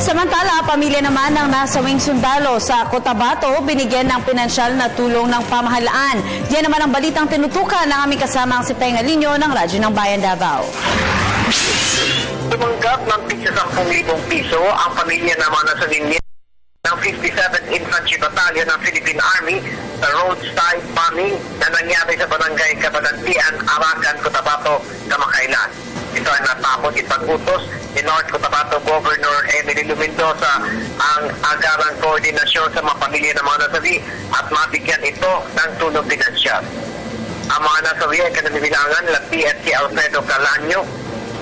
Samantala, pamilya naman ng nasawing sundalo sa Cotabato binigyan ng pinansyal na tulong ng pamahalaan. Yan naman ang balitang tinutukan ng aming kasamang si Tenga Linyo ng Radyo ng Bayan Davao. Tumanggap ng tig-10,000 piso ang pamilya ng mga nasawing ng 57th Infantry Battalion ng Philippine Army sa roadside bombing na nangyari sa barangay Kabalantian, Arakan, Cotabato, kamakailan. Ito ay natapos ipag-utos ni North Cotabato Governor Emily Mendoza ang agarang koordinasyon sa mga pamilya ng mga nasawi at mabigyan ito ng tulong pinansyal. Ang mga nasawi ay kananibilangan na PFC Alfredo Calanyo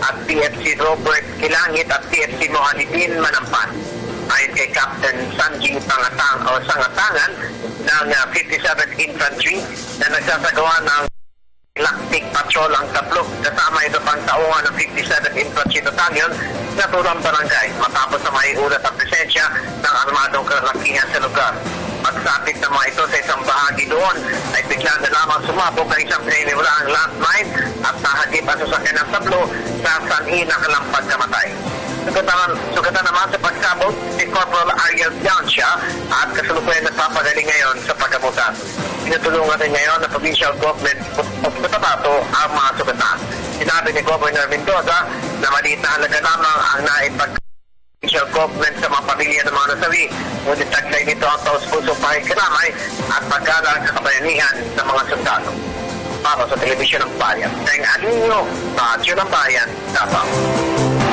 at PFC Robert Kilangit at PFC Mohanidin Manampan. Ayon kay Captain Sanjing Sangatangan ng 57th Infantry na nagsasagawa ng lactic patrol ang tatlo. Kasama ito pang taungan ng 57th Infantry Battalion sa turang barangay matapos na maiulat ang presensya ng armadong kalakihan sa lugar. Pagsapit ng mga ito sa isang bahagi doon ay bigla na lamang sumabog ang isang pininiwalang landmine at nahagip ang sasakyan ng tablo sa sanhi ng kalampag kamatay. Sugatan naman sa pagsabog si Corporal Ariel Biancia at kasalukuyan nagpapagaling ngayon sa pagkamutan. Tinutulungan rin ngayon ng Provincial Government of Cotabato ang mga sugatan. Sinabi ni Governor Mendoza na maliit na halaga lamang ang naipag-provincial government sa mga pamilya ng mga nasawi. Ngunit taglay nito ang taus-pusong pakikiramay at paggalang sa kabayanihan ng mga sundalo. Para sa Telebisyon ng Bayan, Teng Alinyo, Radyo ng Bayan, Davao.